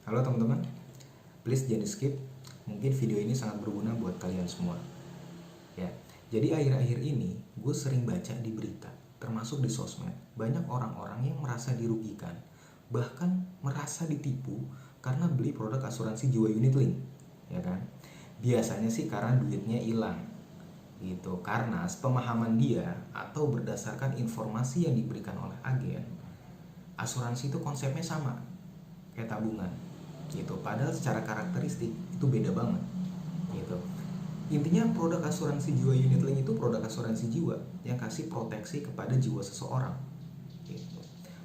Halo teman-teman, please jangan di skip. Mungkin video ini sangat berguna buat kalian semua. Ya, jadi akhir-akhir ini gue sering baca di berita, termasuk di sosmed, banyak orang-orang yang merasa dirugikan, bahkan merasa ditipu karena beli produk asuransi jiwa unit link, ya kan? Biasanya sih karena duitnya hilang, gitu. Karena sepemahaman dia atau berdasarkan informasi yang diberikan oleh agen, asuransi itu konsepnya sama kayak tabungan gitu, padahal secara karakteristik itu beda banget gitu. Intinya produk asuransi jiwa unit link itu produk asuransi jiwa yang kasih proteksi kepada jiwa seseorang gitu,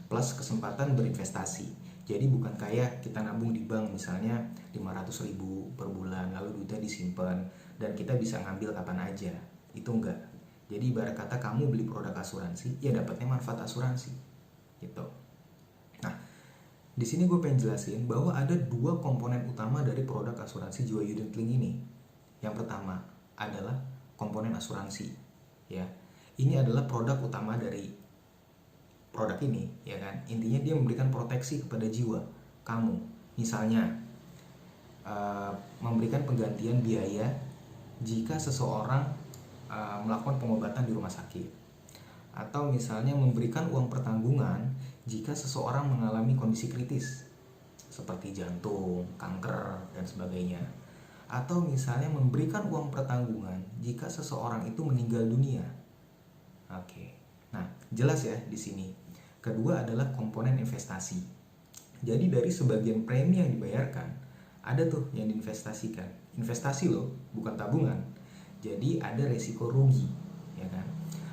plus kesempatan berinvestasi. Jadi bukan kayak kita nabung di bank misalnya 500.000 per bulan lalu duitnya disimpan dan kita bisa ngambil kapan aja. Itu enggak. Jadi ibarat kata kamu beli produk asuransi, ya dapatnya manfaat asuransi gitu. Nah, di sini gue pengen jelasin bahwa ada dua komponen utama dari produk asuransi jiwa unit link ini. Yang pertama adalah komponen asuransi, ya. Ini adalah produk utama dari produk ini, ya kan. Intinya dia memberikan proteksi kepada jiwa kamu. Misalnya memberikan penggantian biaya jika seseorang melakukan pengobatan di rumah sakit, atau misalnya memberikan uang pertanggungan jika seseorang mengalami kondisi kritis seperti jantung, kanker, dan sebagainya. Atau misalnya memberikan uang pertanggungan jika seseorang itu meninggal dunia. Oke. Nah, jelas ya di sini. Kedua adalah komponen investasi. Jadi dari sebagian premi yang dibayarkan, ada tuh yang diinvestasikan. Investasi loh, bukan tabungan. Jadi ada resiko rugi, ya kan?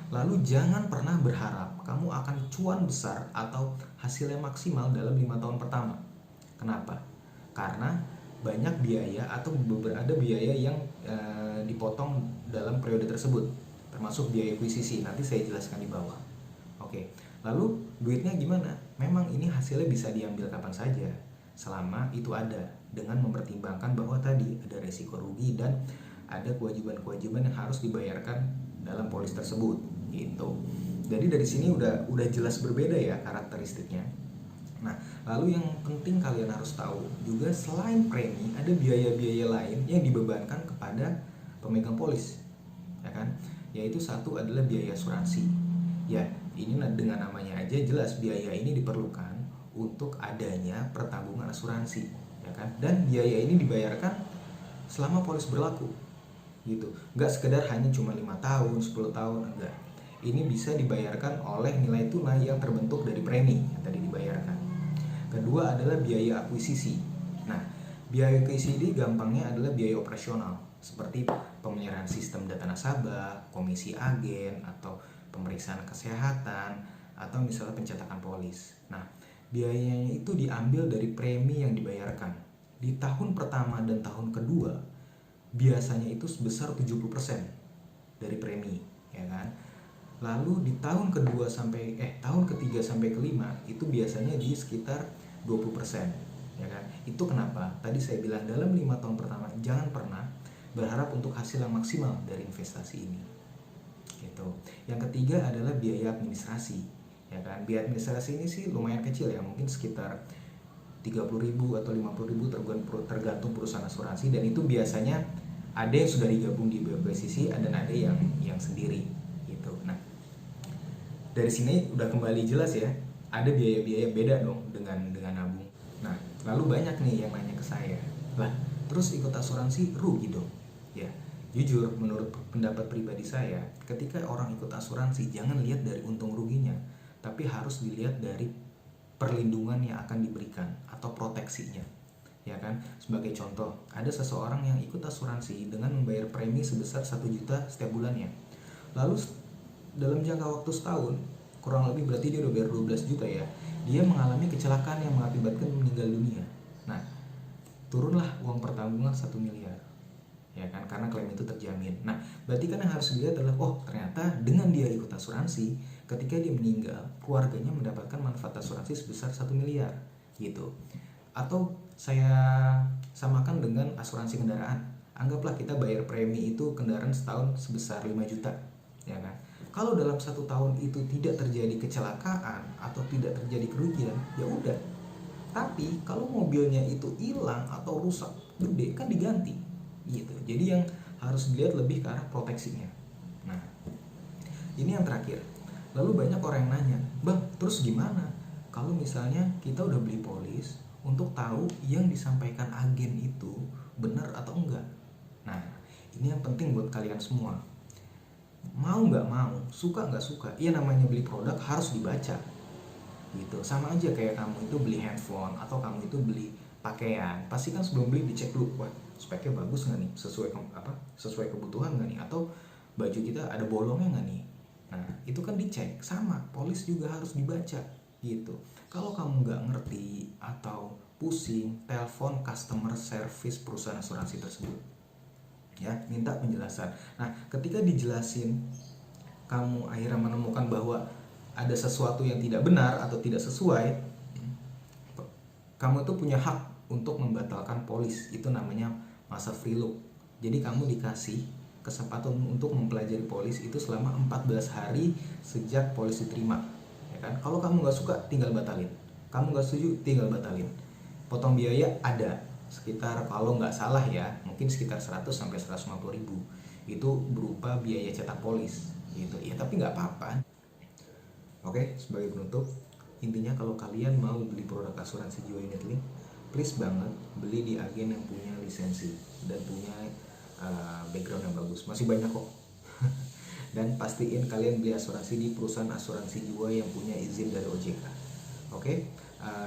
Lalu jangan pernah berharap kamu akan cuan besar atau hasilnya maksimal dalam 5 tahun pertama. Kenapa? Karena banyak biaya atau ada biaya yang dipotong dalam periode tersebut, termasuk biaya akuisisi. Nanti saya jelaskan di bawah. Oke. Lalu duitnya gimana? Memang ini hasilnya bisa diambil kapan saja, selama itu ada, dengan mempertimbangkan bahwa tadi ada resiko rugi dan ada kewajiban-kewajiban yang harus dibayarkan dalam polis tersebut gitu. Jadi dari sini udah jelas berbeda ya karakteristiknya. Nah, lalu yang penting kalian harus tahu juga, selain premi ada biaya-biaya lain yang dibebankan kepada pemegang polis, ya kan? Yaitu satu adalah biaya asuransi. Ya, ini dengan namanya aja jelas biaya ini diperlukan untuk adanya pertanggungan asuransi, ya kan? Dan biaya ini dibayarkan selama polis berlaku gitu. Nggak sekedar hanya cuma 5 tahun, 10 tahun, enggak. Ini bisa dibayarkan oleh nilai tunai yang terbentuk dari premi yang tadi dibayarkan. Kedua adalah biaya akuisisi. Nah, biaya akuisisi gampangnya adalah biaya operasional, seperti pemeliharaan sistem data nasabah, komisi agen, atau pemeriksaan kesehatan, atau misalnya pencetakan polis. Nah, biayanya itu diambil dari premi yang dibayarkan. Di tahun pertama dan tahun kedua, biasanya itu sebesar 70% dari premi, ya kan? Lalu di tahun ketiga sampai kelima itu biasanya di sekitar 20%, ya kan? Itu kenapa? Tadi saya bilang dalam 5 tahun pertama jangan pernah berharap untuk hasil yang maksimal dari investasi ini. Gitu. Yang ketiga adalah biaya administrasi, ya kan? Biaya administrasi ini sih lumayan kecil ya, mungkin sekitar 30.000 atau 50.000 tergantung perusahaan asuransi, dan itu biasanya ada yang sudah digabung di BPSisi dan ada yang sendiri gitu. Nah, dari sini udah kembali jelas ya, ada biaya-biaya beda dong dengan nabung. Nah, lalu banyak nih yang nanya ke saya, lah terus ikut asuransi rugi dong? Ya, jujur menurut pendapat pribadi saya, ketika orang ikut asuransi jangan lihat dari untung ruginya, tapi harus dilihat dari perlindungan yang akan diberikan atau proteksinya, ya kan? Sebagai contoh, ada seseorang yang ikut asuransi dengan membayar premi sebesar 1 juta setiap bulannya. Lalu dalam jangka waktu setahun, kurang lebih berarti dia udah bayar 12 juta ya, dia mengalami kecelakaan yang mengakibatkan meninggal dunia. Nah, turunlah uang pertanggungan 1 miliar, ya kan, karena klaim itu terjamin. Nah, berarti kan yang harus dilihat adalah, oh ternyata dengan dia ikut asuransi, ketika dia meninggal, keluarganya mendapatkan manfaat asuransi sebesar 1 miliar gitu. Atau saya samakan dengan asuransi kendaraan. Anggaplah kita bayar premi itu kendaraan setahun sebesar 5 juta, ya kan? Kalau dalam 1 tahun itu tidak terjadi kecelakaan atau tidak terjadi kerugian, ya udah, Tapi kalau mobilnya itu hilang atau rusak gede kan diganti gitu. Jadi yang harus dilihat lebih ke arah proteksinya. Nah, ini yang terakhir. Lalu banyak orang yang nanya, "Bang, terus gimana kalau misalnya kita udah beli polis untuk tahu yang disampaikan agen itu benar atau enggak?" Nah, ini yang penting buat kalian semua. Mau nggak mau, suka nggak suka, ya namanya beli produk harus dibaca gitu. Sama aja kayak kamu itu beli handphone atau kamu itu beli pakaian, pasti kan sebelum beli dicek dulu, wah speknya bagus nggak nih, sesuai kebutuhan nggak nih, atau baju kita ada bolongnya nggak nih. Nah itu kan dicek. Sama polis juga harus dibaca gitu. Kalau kamu nggak ngerti atau pusing, telepon customer service perusahaan asuransi tersebut ya, minta penjelasan. Nah ketika dijelasin, kamu akhirnya menemukan bahwa ada sesuatu yang tidak benar atau tidak sesuai, kamu itu punya hak untuk membatalkan polis. Itu namanya masa free look. Jadi kamu dikasih kesempatan untuk mempelajari polis itu selama 14 hari sejak polis diterima, ya kan? Kalau kamu nggak suka tinggal batalin, kamu nggak setuju tinggal batalin. Potong biaya ada sekitar, kalau nggak salah ya, mungkin sekitar 100 sampai 150 ribu. Itu berupa biaya cetak polis gitu ya, tapi nggak apa-apa. Oke, sebagai penutup, intinya kalau kalian mau beli produk asuransi jiwa unit link, please banget beli di agen yang punya lisensi dan punya background yang bagus. Masih banyak kok. Dan pastiin kalian beli asuransi di perusahaan asuransi jiwa yang punya izin dari OJK. Oke,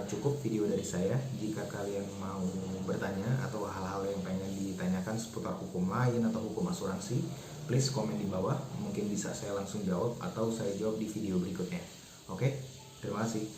cukup video dari saya. Jika kalian mau bertanya atau hal-hal yang pengen ditanyakan seputar hukum lain atau hukum asuransi, please komen di bawah. Mungkin bisa saya langsung jawab atau saya jawab di video berikutnya. Oke, terima kasih.